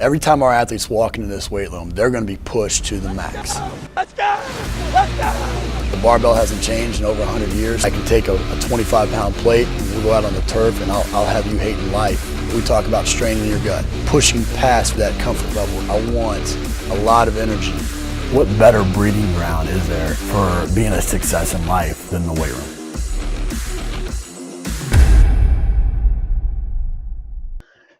Every time our athletes walk into this weight room, they're going to be pushed to the max. Let's go! Let's go! The barbell hasn't changed in over 100 years. I can take a 25-pound plate and we'll go out on the turf and I'll have you hating life. We talk about straining your gut, pushing past that comfort level. I want a lot of energy. What better breeding ground is there for being a success in life than the weight room?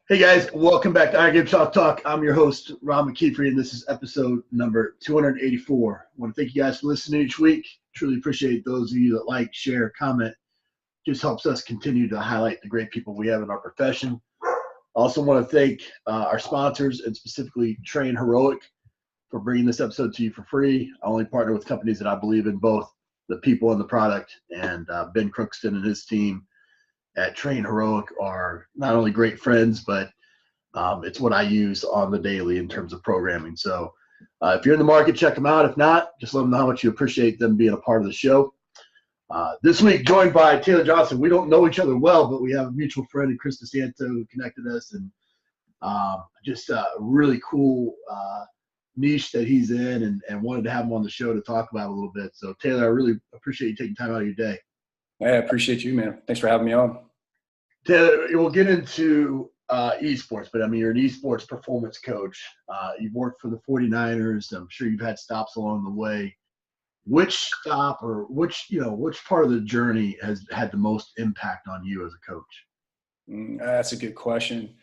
Hey guys, welcome back to IGCT Talk. I'm your host, McKeefery, and this is episode number 284. I want to thank you guys for listening each week. Truly appreciate those of you that like, share, comment. Just helps us continue to highlight the great people we have in our profession. Also want to thank our sponsors, and specifically Train Heroic, for bringing this episode to you for free. I only partner with companies that I believe in, both the people and the product, and Ben Crookston and his team at Train Heroic are not only great friends, but it's what I use on the daily in terms of programming. So if you're in the market, check them out. If not, just let them know how much you appreciate them being a part of the show. This week, joined by Taylor Johnson. We don't know each other well, but we have a mutual friend in Chris DeSanto who connected us, and just a really cool niche that he's in, and wanted to have him on the show to talk about a little bit. So Taylor, I really appreciate you taking time out of your day. I appreciate you, man. Thanks for having me on. Taylor, we'll get into esports, but I mean, you're an esports performance coach. You've worked for the 49ers. I'm sure you've had stops along the way. Which stop or which part of the journey has had the most impact on you as a coach? That's a good question.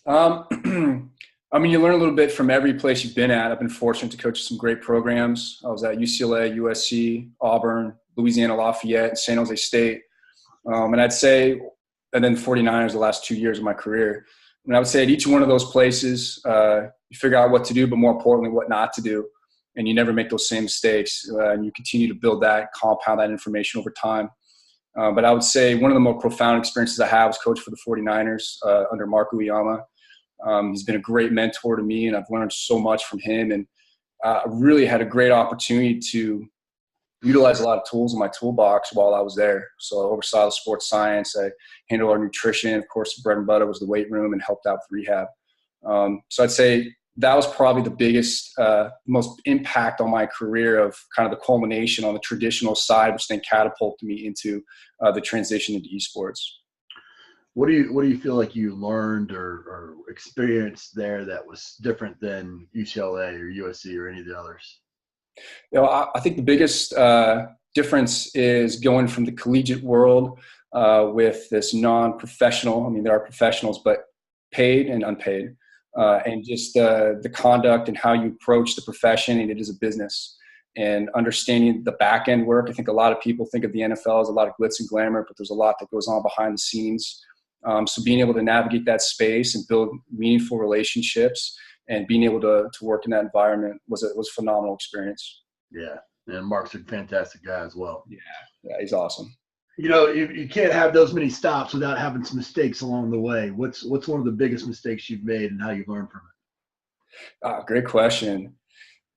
I mean, you learn a little bit from every place you've been at. I've been fortunate to coach some great programs. I was at UCLA, USC, Auburn, Louisiana Lafayette, and San Jose State. And I'd say, and then 49ers the last 2 years of my career. And I would say at each one of those places, you figure out what to do, but more importantly, what not to do. And you never make those same mistakes. And you continue to build that, compound that information over time. But I would say one of the more profound experiences I have was coach for the 49ers under Marco Iyama. He's been a great mentor to me, and I've learned so much from him. And I really had a great opportunity to utilize a lot of tools in my toolbox while I was there. So I oversaw the sports science. I handled our nutrition. Of course, the bread and butter was the weight room, and helped out with rehab. So I'd say that was probably the biggest, most impact on my career, of kind of the culmination on the traditional side, which then catapulted me into the transition into esports. What do you feel like you learned or experienced there that was different than UCLA or USC or any of the others? You know, I think the biggest difference is going from the collegiate world with this non-professional. I mean, there are professionals, but paid and unpaid, and just the conduct and how you approach the profession, and it is a business. And understanding the back end work. I think a lot of people think of the NFL as a lot of glitz and glamour, but there's a lot that goes on behind the scenes. So being able to navigate that space and build meaningful relationships and being able to work in that environment was a phenomenal experience. Yeah, and Mark's a fantastic guy as well. Yeah, he's awesome. You know, you can't have those many stops without having some mistakes along the way. What's one of the biggest mistakes you've made, and how you learned from it? Great question.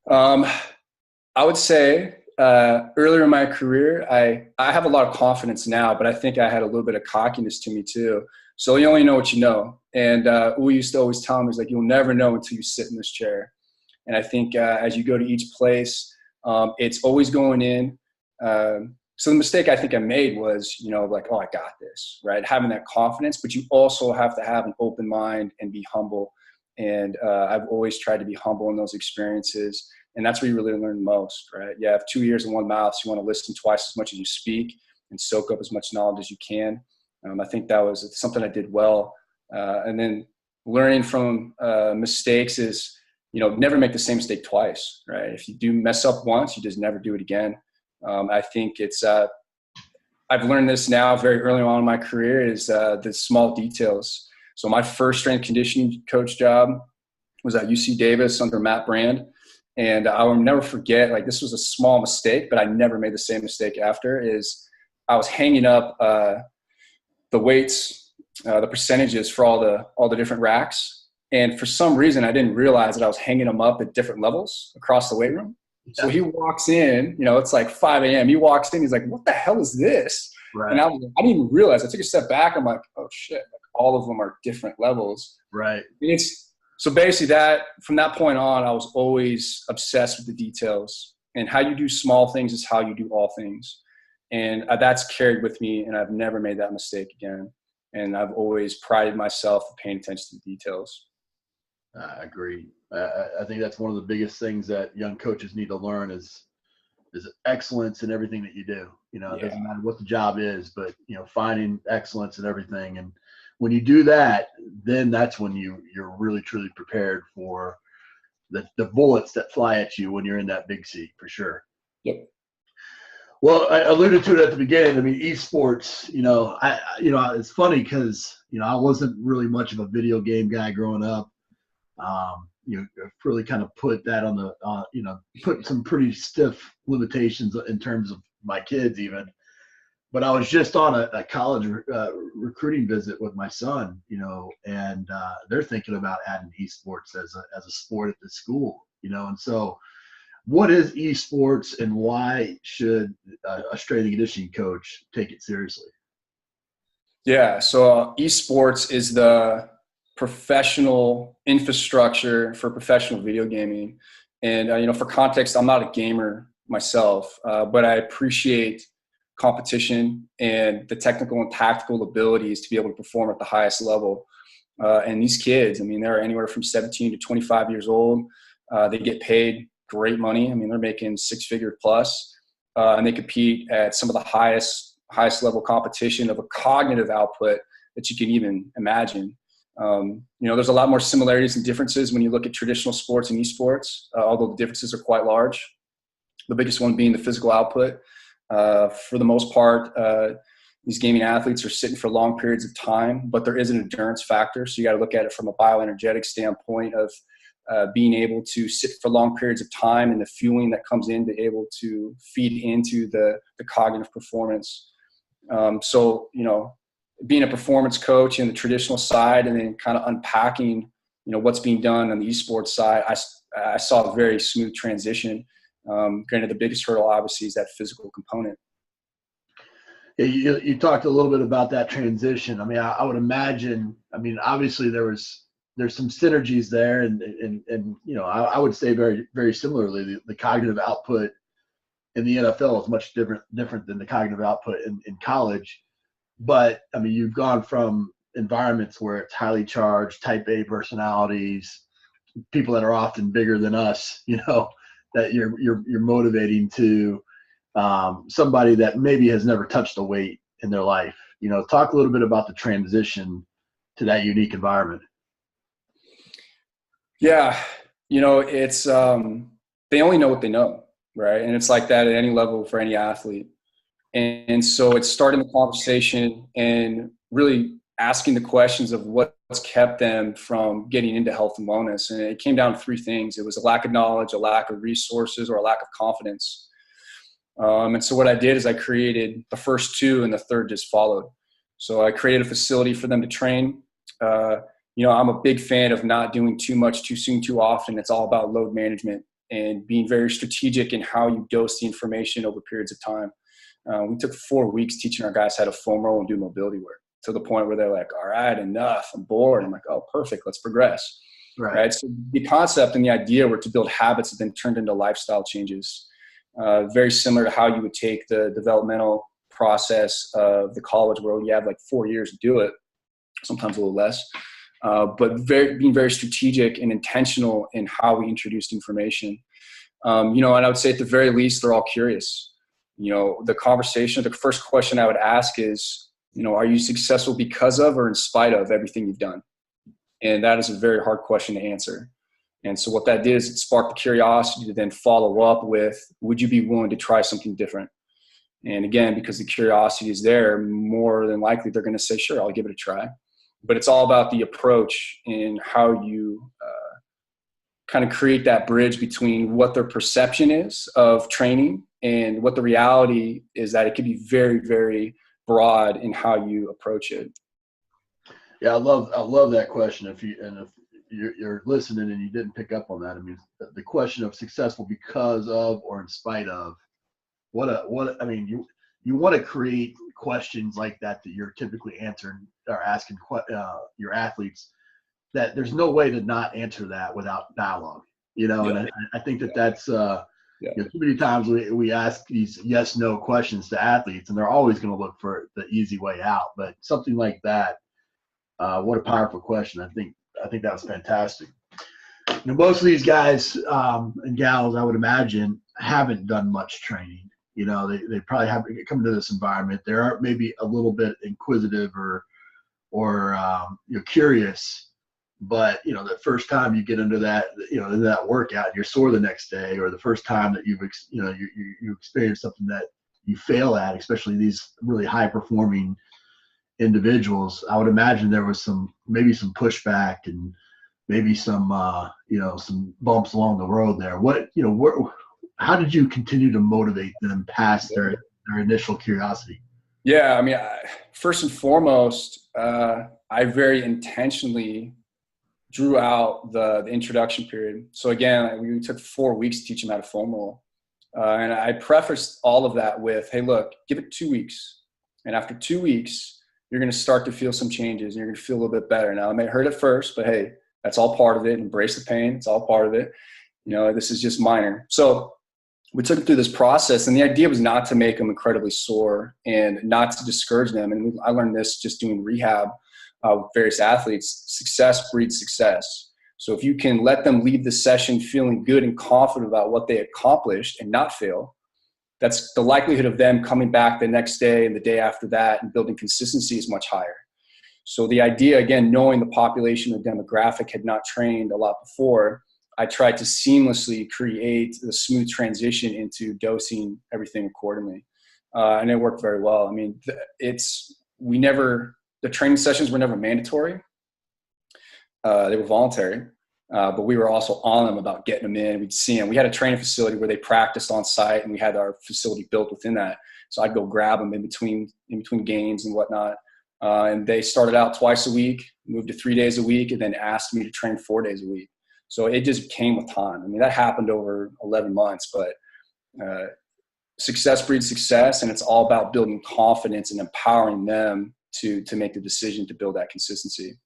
I would say earlier in my career, I have a lot of confidence now, but I think I had a little bit of cockiness to me too. So you only know what you know. And we used to always tell me, is like, you'll never know until you sit in this chair. And I think as you go to each place, it's always going in. So the mistake I think I made was, like, oh, I got this, right? Having that confidence, but you also have to have an open mind and be humble. And I've always tried to be humble in those experiences. And that's where you really learn most, right? You have 2 ears and one mouth, so you want to listen twice as much as you speak and soak up as much knowledge as you can. I think that was something I did well. And then learning from mistakes is, never make the same mistake twice, right? If you do mess up once, you just never do it again. I think it's I've learned this now very early on in my career, is the small details. So my first strength conditioning coach job was at UC Davis under Matt Brand. And I will never forget, like, this was a small mistake, but I never made the same mistake after, is I was hanging up the weights, the percentages for all the different racks. And for some reason, I didn't realize that I was hanging them up at different levels across the weight room. So he walks in, it's like 5 a.m. He walks in, he's like, what the hell is this? Right. And I didn't even realize. I took a step back. I'm like, oh shit, like all of them are different levels. Right. And it's So basically from that point on, I was always obsessed with the details, and how you do small things is how you do all things. And that's carried with me, and I've never made that mistake again. And I've always prided myself in paying attention to the details. I agree. I think that's one of the biggest things that young coaches need to learn is excellence in everything that you do. You know, it doesn't matter what the job is, but, you know, finding excellence in everything. And when you do that, then that's when you're really, truly prepared for the bullets that fly at you when you're in that big seat, for sure. Yep. Well, I alluded to it at the beginning. I mean, esports, it's funny because, I wasn't really much of a video game guy growing up. Really kind of put that on the, put some pretty stiff limitations in terms of my kids even. But I was just on a college recruiting visit with my son, and they're thinking about adding esports as a sport at the school, and so what is esports and why should a strength and conditioning coach take it seriously? Yeah, so esports is the professional infrastructure for professional video gaming. And, for context, I'm not a gamer myself, but I appreciate competition and the technical and tactical abilities to be able to perform at the highest level. And these kids, they're anywhere from 17 to 25 years old. They get paid great money. They're making six-figure plus, and they compete at some of the highest level competition of a cognitive output that you can even imagine. There's a lot more similarities and differences when you look at traditional sports and esports, although the differences are quite large. The biggest one being the physical output. For the most part, these gaming athletes are sitting for long periods of time, but there is an endurance factor. So you got to look at it from a bioenergetic standpoint of being able to sit for long periods of time and the fueling that comes in to be able to feed into the cognitive performance. Being a performance coach in the traditional side and then kind of unpacking, what's being done on the esports side, I saw a very smooth transition. Granted, the biggest hurdle obviously is that physical component. Yeah, you talked a little bit about that transition. I would imagine, obviously there's some synergies there and I would say very, very similarly, the cognitive output in the NFL is much different than the cognitive output in college. But you've gone from environments where it's highly charged, type A personalities, people that are often bigger than us, that you're motivating to somebody that maybe has never touched a weight in their life. Talk a little bit about the transition to that unique environment. Yeah, it's they only know what they know, right? And it's like that at any level for any athlete. And so it's starting the conversation and really asking the questions of what's kept them from getting into health and wellness. And it came down to three things. It was a lack of knowledge, a lack of resources, or a lack of confidence. And so what I did is I created the first two and the third just followed. So I created a facility for them to train. I'm a big fan of not doing too much too soon, too often. It's all about load management and being very strategic in how you dose the information over periods of time. We took 4 weeks teaching our guys how to foam roll and do mobility work to the point where they're like, all right, enough, I'm bored. I'm like, oh, perfect, let's progress. Right. So the concept and the idea were to build habits that then turned into lifestyle changes. Very similar to how you would take the developmental process of the college world. You have like 4 years to do it, sometimes a little less. But being very strategic and intentional in how we introduced information. And I would say at the very least, they're all curious. The conversation, the first question I would ask is, are you successful because of or in spite of everything you've done? And that is a very hard question to answer. And so what that did is it sparked the curiosity to then follow up with, would you be willing to try something different? And again, because the curiosity is there, more than likely they're going to say, sure, I'll give it a try. But it's all about the approach and how you kind of create that bridge between what their perception is of training and what the reality is, that it can be very, very broad in how you approach it. Yeah, I love that question. If you're listening and you didn't pick up on that, the question of successful because of or in spite of, you want to create questions like that you're typically answering or asking your athletes that there's no way to not answer that without dialogue, you know. Yeah. And I think that that's Yeah. you know, too many times we ask these yes/no questions to athletes, and they're always going to look for the easy way out. But something like that, what a powerful question! I think that was fantastic. You know, most of these guys and gals, I would imagine, haven't done much training. You know, they probably haven't come into this environment. They are maybe a little bit inquisitive or you know, curious. But, you know, the first time you get into that, you know, into that workout, you're sore the next day, or the first time that you experience something that you fail at, especially these really high performing individuals, I would imagine there was maybe some pushback and maybe some, you know, some bumps along the road there. How did you continue to motivate them past their initial curiosity? Yeah, I mean, first and foremost, I very intentionally drew out the introduction period. So again, we took 4 weeks to teach them how to foam roll. And I prefaced all of that with, hey, look, give it 2 weeks. And after 2 weeks, you're going to start to feel some changes and you're going to feel a little bit better. Now, it may hurt at first, but hey, that's all part of it. Embrace the pain. It's all part of it. You know, this is just minor. So we took them through this process, and the idea was not to make them incredibly sore and not to discourage them. And I learned this just doing rehab with various athletes. Success breeds success. So if you can let them leave the session feeling good and confident about what they accomplished and not fail, that's the likelihood of them coming back the next day and the day after that and building consistency is much higher. So the idea, again, knowing the population or demographic had not trained a lot before, I tried to seamlessly create a smooth transition into dosing everything accordingly. And it worked very well. I mean, the training sessions were never mandatory. They were voluntary, but we were also on them about getting them in. We'd see them. We had a training facility where they practiced on site, and we had our facility built within that. So I'd go grab them in between games and whatnot. And they started out twice a week, moved to 3 days a week, and then asked me to train 4 days a week. So it just came with time. I mean, that happened over 11 months, but success breeds success, and it's all about building confidence and empowering them to make the decision to build that consistency.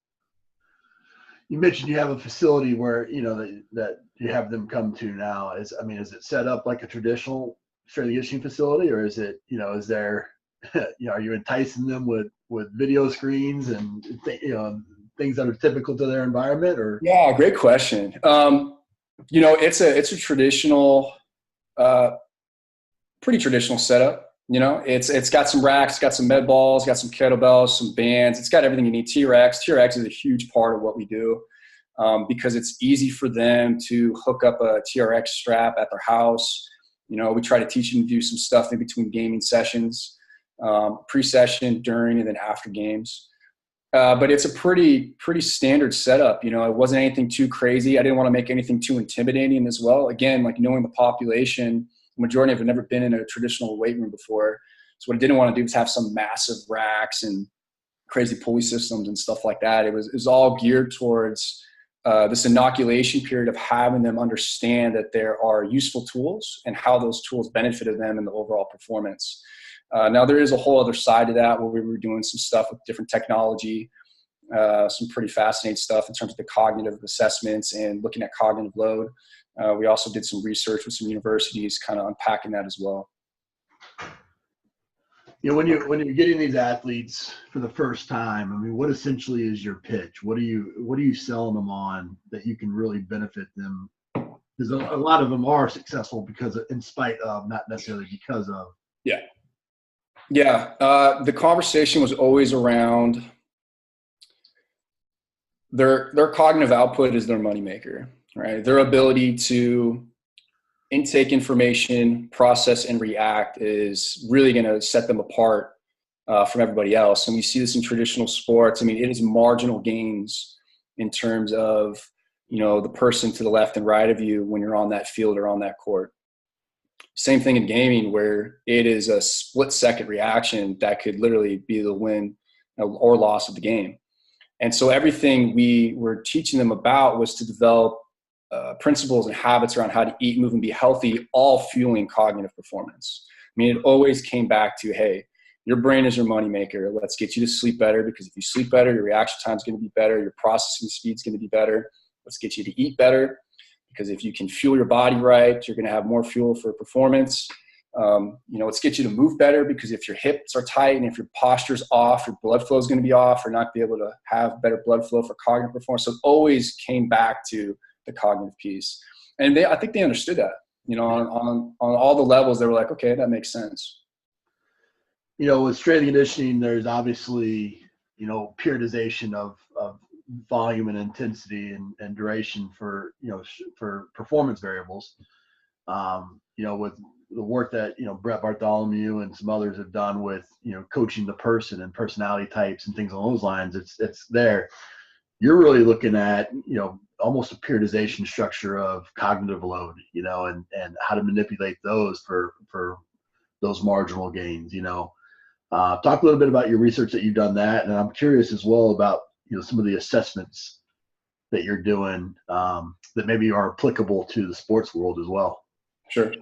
You mentioned you have a facility where, you know, that you have them come to now. Is it set up like a traditional strength and conditioning facility, or is it, you know, is there, you know, are you enticing them with video screens and you know, things that are typical to their environment? Or yeah, great question. You know, it's a traditional, pretty traditional setup. You know, it's got some racks, got some med balls, got some kettlebells, some bands. It's got everything you need. TRX is a huge part of what we do because it's easy for them to hook up a TRX strap at their house. You know, we try to teach them to do some stuff in between gaming sessions, pre-session, during, and then after games. But it's a pretty standard setup. You know, it wasn't anything too crazy. I didn't want to make anything too intimidating as well. Again, like knowing the population, the majority of them have never been in a traditional weight room before. So what I didn't want to do was have some massive racks and crazy pulley systems and stuff like that. It was all geared towards this inoculation period of having them understand that there are useful tools and how those tools benefited them in the overall performance. Now there is a whole other side to that where we were doing some stuff with different technology, some pretty fascinating stuff in terms of the cognitive assessments and looking at cognitive load. We also did some research with some universities kind of unpacking that as well. You know, when you're getting these athletes for the first time, I mean, what essentially is your pitch? What are you selling them on that you can really benefit them? Because a lot of them are successful because of, in spite of, not necessarily because of. Yeah. The conversation was always around their cognitive output is their moneymaker, right? Their ability to intake information, process, and react is really going to set them apart from everybody else. And we see this in traditional sports. I mean, it is marginal gains in terms of, you know, the person to the left and right of you when you're on that field or on that court. Same thing in gaming, where it is a split-second reaction that could literally be the win or loss of the game. And so everything we were teaching them about was to develop principles and habits around how to eat, move, and be healthy, all fueling cognitive performance. I mean, it always came back to, hey, Your brain is your moneymaker. Let's get you to sleep better, because if you sleep better, your reaction time is going to be better. Your processing speed is going to be better. Let's get you to eat better, because if you can fuel your body right, you're going to have more fuel for performance. Let's get you to move better, because if your hips are tight and if your posture's off, your blood flow is going to be off, or not be able to have better blood flow for cognitive performance. So it always came back to the cognitive piece. And I think they understood that, on all the levels. They were like, okay, that makes sense. With strength and conditioning, there's obviously, periodization of volume and intensity and duration for performance variables. With the work that, Brett Bartholomew and some others have done with, coaching the person and personality types and things along those lines, it's there. You're really looking at, almost a periodization structure of cognitive load, and how to manipulate those for those marginal gains. Talk a little bit about your research that you've done that. And I'm curious as well about, some of the assessments that you're doing that maybe are applicable to the sports world as well. Sure.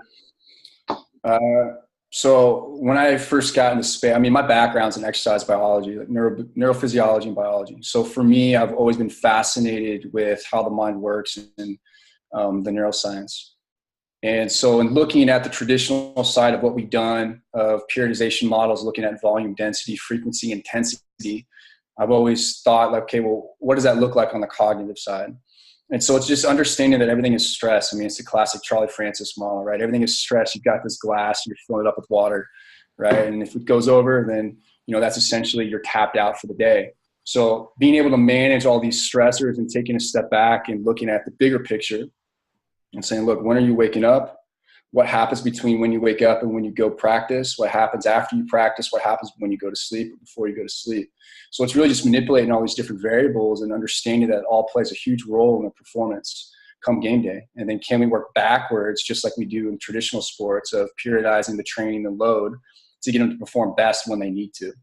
So when I first got into space, my background's in exercise biology, like neurophysiology and biology. So for me, I've always been fascinated with how the mind works and the neuroscience. And so in looking at the traditional side of what we've done of periodization models, looking at volume, density, frequency, intensity, I've always thought, like, okay, well, what does that look like on the cognitive side? And so it's just understanding that everything is stress. It's the classic Charlie Francis model, right? Everything is stress. You've got this glass, you're filling it up with water, right? And if it goes over, then, that's essentially you're tapped out for the day. So being able to manage all these stressors and taking a step back and looking at the bigger picture and saying, look, when are you waking up? What happens between when you wake up and when you go practice? What happens after you practice? What happens when you go to sleep or before you go to sleep? So it's really just manipulating all these different variables and understanding that it all plays a huge role in the performance come game day. And then can we work backwards, just like we do in traditional sports, of periodizing the training and load to get them to perform best when they need to.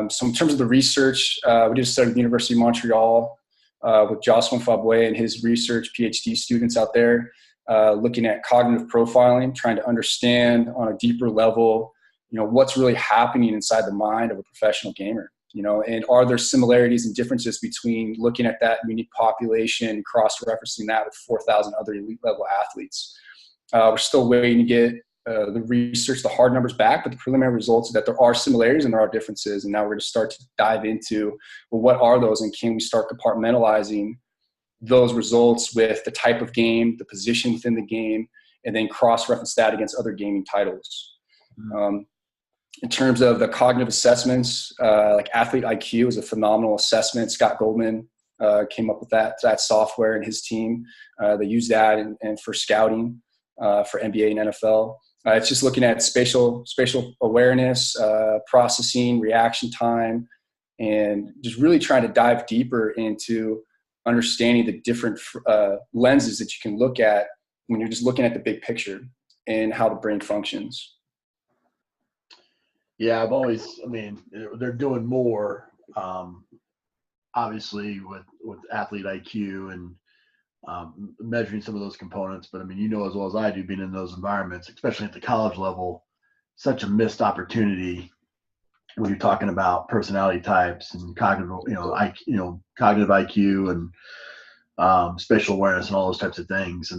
So in terms of the research, we did a study at the University of Montreal with Jocelyn Fabouet and his research PhD students out there, looking at cognitive profiling, trying to understand on a deeper level, what's really happening inside the mind of a professional gamer, and are there similarities and differences between looking at that unique population, cross-referencing that with 4,000 other elite level athletes. We're still waiting to get the research, the hard numbers back, but the preliminary results are that there are similarities and there are differences. And now we're going to start to dive into, well, what are those, and can we start compartmentalizing those results with the type of game, the position within the game, and then cross-reference that against other gaming titles. In terms of the cognitive assessments, like Athlete IQ is a phenomenal assessment. Scott Goldman came up with that software, and his team, they use that and for scouting for NBA and NFL. It's just looking at spatial awareness, processing, reaction time, and just really trying to dive deeper into understanding the different lenses that you can look at when you're just looking at the big picture and how the brain functions. Yeah, they're doing more, obviously with Athlete IQ and measuring some of those components. But as well as I do, being in those environments, especially at the college level, such a missed opportunity when you're talking about personality types and cognitive IQ and spatial awareness and all those types of things.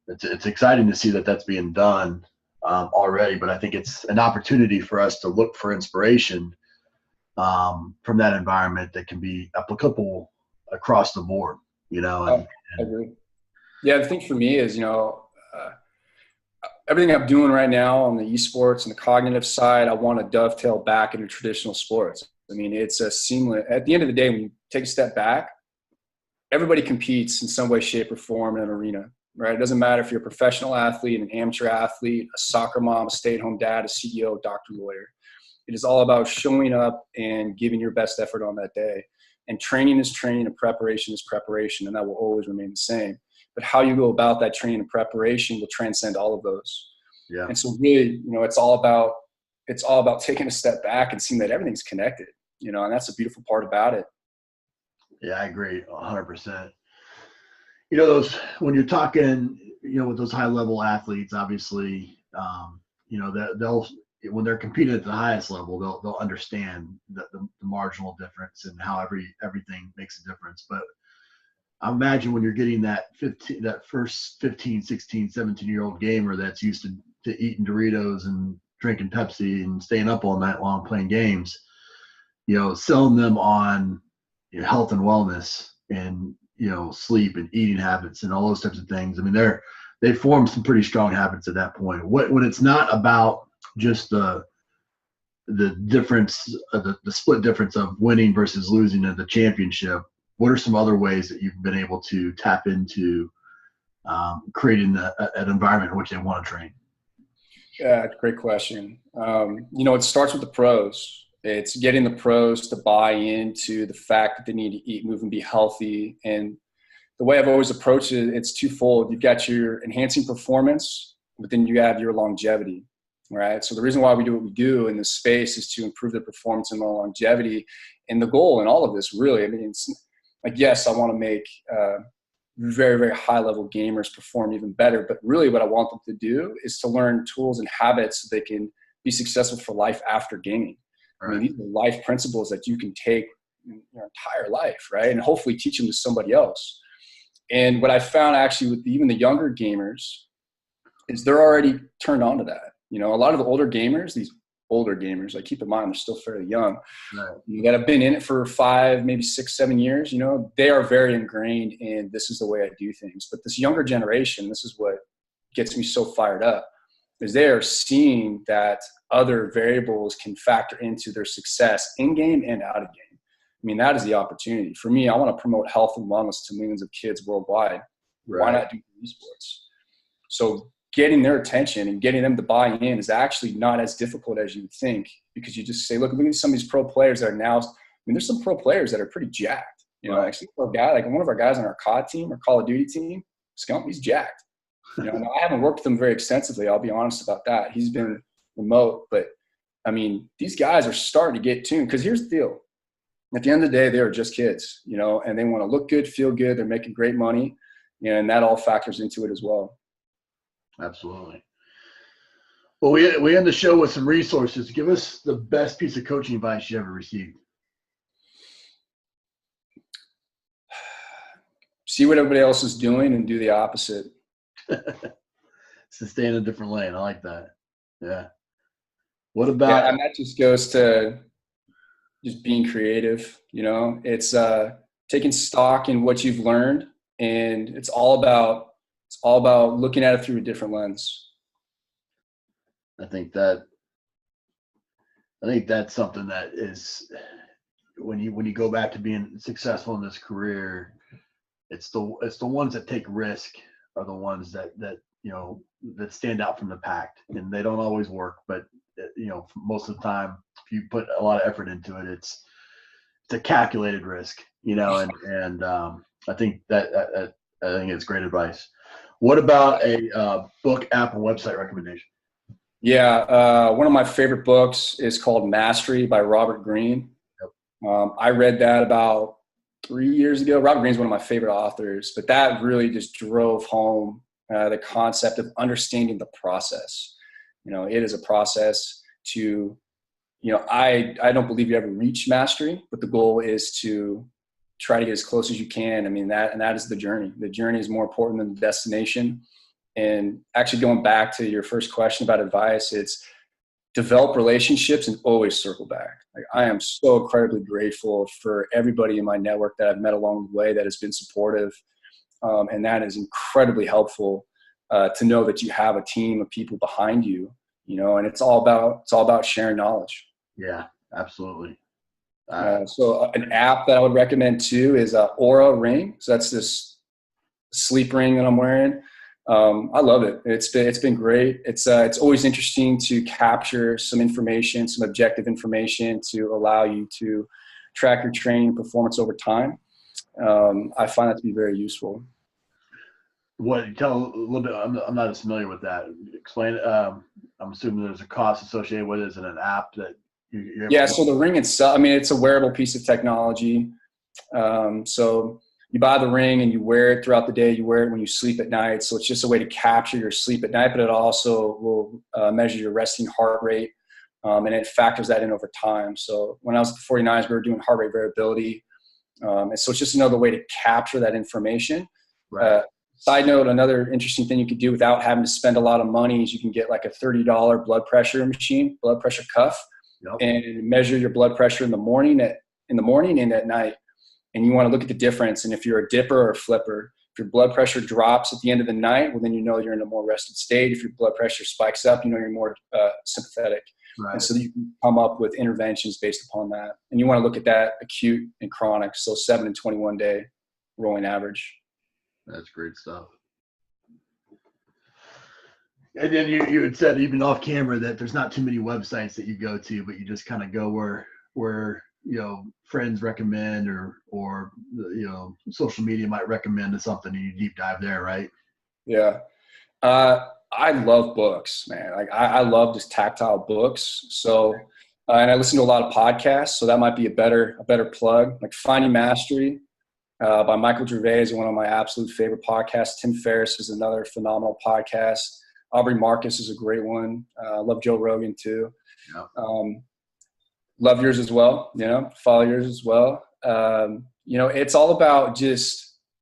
It's exciting to see that that's being done already, but I think it's an opportunity for us to look for inspiration from that environment that can be applicable across the board. I agree. Yeah, the thing for me is, everything I'm doing right now on the esports and the cognitive side, I want to dovetail back into traditional sports. It's a seamless. At the end of the day, when you take a step back, everybody competes in some way, shape, or form in an arena, right? It doesn't matter if you're a professional athlete, an amateur athlete, a soccer mom, a stay-at-home dad, a CEO, doctor, lawyer. It is all about showing up and giving your best effort on that day. And training is training and preparation is preparation, and that will always remain the same. But how you go about that training and preparation will transcend all of those. Yeah. And so really, it's all about taking a step back and seeing that everything's connected, and that's a beautiful part about it. Yeah, I agree 100%. When you're talking, with those high level athletes, obviously, they'll when they're competing at the highest level, they'll understand the marginal difference and how everything makes a difference. But I imagine when you're getting that first 15, 16, 17-year-old gamer that's used to eating Doritos and drinking Pepsi and staying up all night long playing games, selling them on health and wellness and sleep and eating habits and all those types of things. I mean, they form some pretty strong habits at that point. When it's not about just the difference, the split difference of winning versus losing at the championship, what are some other ways that you've been able to tap into creating an environment in which they want to train? Yeah, great question. It starts with the pros. It's getting the pros to buy into the fact that they need to eat, move, and be healthy. And the way I've always approached it, it's twofold. You've got your enhancing performance, but then you have your longevity, right? So the reason why we do what we do in this space is to improve the performance and the longevity. And the goal in all of this, really, I mean, it's like, yes, I want to make very, very high-level gamers perform even better. But really what I want them to do is to learn tools and habits so they can be successful for life after gaming. Right. I mean, these are life principles that you can take in your entire life, right? And hopefully teach them to somebody else. And what I found actually with even the younger gamers is they're already turned on to that. A lot of the older gamers, like keep in mind, they're still fairly young. Right. That have been in it for 5, maybe 6, 7 years, they are very ingrained in this is the way I do things. But this younger generation, this is what gets me so fired up, is they are seeing that other variables can factor into their success in game and out of game. I mean, that is the opportunity. For me, I want to promote health and wellness to millions of kids worldwide. Right. Why not do esports? So getting their attention and getting them to buy in is actually not as difficult as you would think, because you just say, look at some of these pro players that are now, I mean, there's some pro players that are pretty jacked. Right. Actually, a guy, like one of our guys on our COD team or Call of Duty team, Scump, he's jacked. And I haven't worked with him very extensively. I'll be honest about that. He's been remote, but I mean, these guys are starting to get tuned, because here's the deal. At the end of the day, they are just kids, and they want to look good, feel good. They're making great money, and that all factors into it as well. Absolutely. Well, we end the show with some resources. Give us the best piece of coaching advice you ever received. See what everybody else is doing and do the opposite. So stay in a different lane. I like that. Yeah. What about? Yeah, and that just goes to just being creative. It's taking stock in what you've learned, and it's all about looking at it through a different lens. I think that's something that is, when you go back to being successful in this career, it's the ones that take risk are the ones that stand out from the pack, and they don't always work, but most of the time, if you put a lot of effort into it, it's a calculated risk, and I think it's great advice. What about a book, app, or website recommendation? Yeah, one of my favorite books is called Mastery by Robert Greene. Yep. I read that about 3 years ago. Robert Greene's one of my favorite authors, but that really just drove home the concept of understanding the process. It is a process to, I don't believe you ever reach mastery, but the goal is to try to get as close as you can. I mean, that is the journey. The journey is more important than the destination. And actually going back to your first question about advice, it's develop relationships and always circle back. Like, I am so incredibly grateful for everybody in my network that I've met along the way that has been supportive. And that is incredibly helpful to know that you have a team of people behind you, and it's all about sharing knowledge. Yeah, absolutely. So an app that I would recommend too is Aura Ring. So that's this sleep ring that I'm wearing. I love it. It's been great. It's always interesting to capture some information, some objective information to allow you to track your training performance over time. I find that to be very useful. Tell a little bit. I'm not as familiar with that. Explain it. I'm assuming there's a cost associated with it. Is it an app that you're able So the ring itself, I mean, it's a wearable piece of technology. So you buy the ring and you wear it throughout the day. You wear it when you sleep at night. So it's just a way to capture your sleep at night, but it also will measure your resting heart rate. and it factors that in over time. So when I was at the 49ers, we were doing heart rate variability. And so it's just another way to capture that information. Right. Side note, another interesting thing you could do without having to spend a lot of money is you can get like a $30 blood pressure machine, blood pressure cuff, and measure your blood pressure in the morning and at night. And you want to look at the difference. And if you're a dipper or a flipper, if your blood pressure drops at the end of the night, well, then you know you're in a more rested state. If your blood pressure spikes up, you know you're more sympathetic. Right. And so you can come up with interventions based upon that. And you want to look at that acute and chronic, so 7 and 21 day rolling average. That's great stuff. And then you had said even off camera that there's not too many websites that you go to, but you just kind of go where friends recommend or social media might recommend something and you deep dive there, right? Yeah. I love books, man. Like I love just tactile books. So, and I listen to a lot of podcasts, so that might be a better plug. Like Finding Mastery by Michael Gervais is one of my absolute favorite podcasts. Tim Ferriss is another phenomenal podcast. Aubrey Marcus is a great one. I love Joe Rogan too. Yeah. Love yours as well. Follow yours as well. It's all about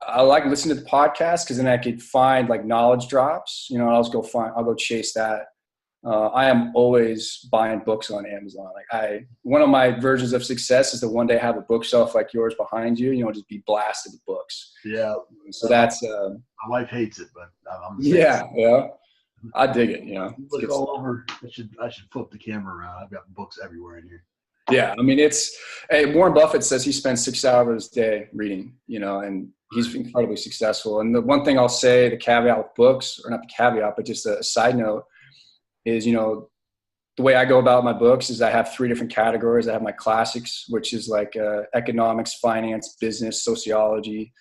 I like listening to the podcast because then I could find like knowledge drops. I'll go chase that. I am always buying books on Amazon. One of my versions of success is to one day have a bookshelf like yours behind you, just be blasted with books. Yeah. So that's, my wife hates it, but I'm yeah. I dig it. Look all over. I should flip the camera around. I've got books everywhere in here. Yeah. I mean, Warren Buffett says he spends 6 hours a day reading, and he's incredibly successful. And the one thing I'll say, the caveat with books, or not the caveat, but just a side note is, the way I go about my books is I have 3 different categories. I have my classics, which is like economics, finance, business, sociology,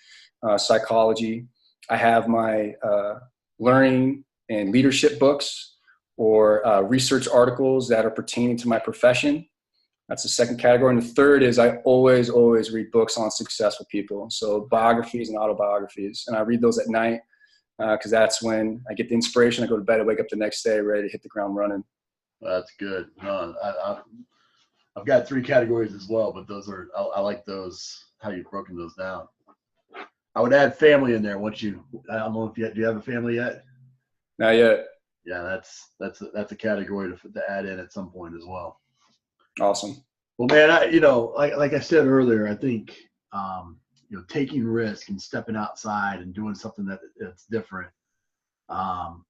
psychology. I have my learning and leadership books or research articles that are pertaining to my profession. That's the second category. And the third is I always read books on successful people. So biographies and autobiographies. And I read those at night because that's when I get the inspiration. I go to bed, I wake up the next day ready to hit the ground running. That's good. No, I've got 3 categories as well, but I like those, how you've broken those down. I would add family in there I don't know do you have a family yet? Not yet. Yeah, that's a category to add in at some point as well. Awesome. Well, man, like I said earlier, I think, taking risk and stepping outside and doing something that's different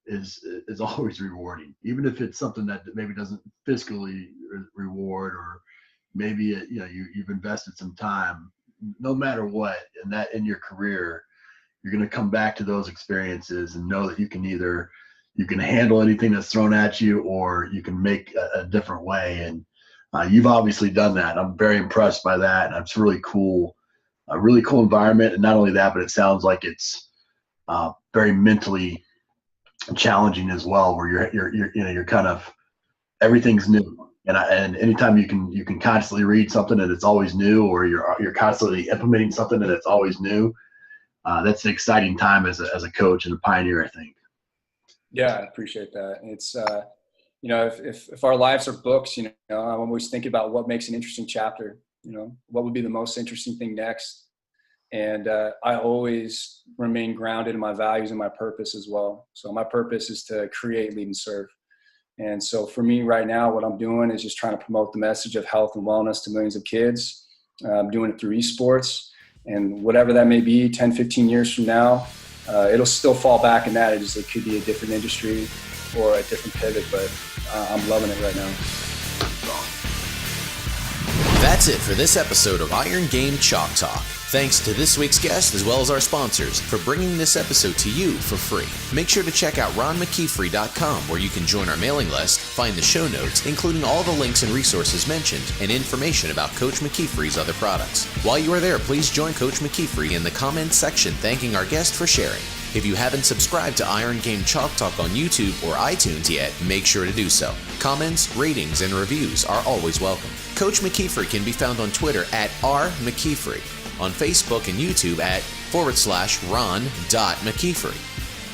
is always rewarding, even if it's something that maybe doesn't fiscally reward, or maybe you've invested some time. No matter what, in your career, you're going to come back to those experiences and know that you can handle anything that's thrown at you, or you can make a different way. And you've obviously done that. I'm very impressed by that. And it's really cool, a really cool environment. And not only that, but it sounds like it's very mentally challenging as well, where you're kind of, everything's new. And anytime you can constantly read something and it's always new, or you're constantly implementing something and it's always new. That's an exciting time as a coach and a pioneer, I think. Yeah, I appreciate that. It's if our lives are books, I'm always thinking about what makes an interesting chapter. What would be the most interesting thing next. And I always remain grounded in my values and my purpose as well. So my purpose is to create, lead, and serve. And so for me right now, what I'm doing is just trying to promote the message of health and wellness to millions of kids. I'm doing it through esports, and whatever that may be 10, 15 years from now, it'll still fall back in that. It could be a different industry or a different pivot, but I'm loving it right now. That's it for this episode of Iron Game Chalk Talk. Thanks to this week's guest as well as our sponsors for bringing this episode to you for free. Make sure to check out ronmckeefery.com, where you can join our mailing list, find the show notes, including all the links and resources mentioned, and information about Coach McKeefery's other products. While you are there, please join Coach McKeefery in the comments section thanking our guest for sharing. If you haven't subscribed to Iron Game Chalk Talk on YouTube or iTunes yet, make sure to do so. Comments, ratings, and reviews are always welcome. Coach McKeefery can be found on Twitter at @RMcKeefery, on Facebook and YouTube at /Ron.McKeefery.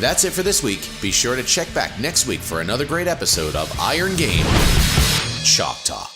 That's it for this week. Be sure to check back next week for another great episode of Iron Game Chalk Talk.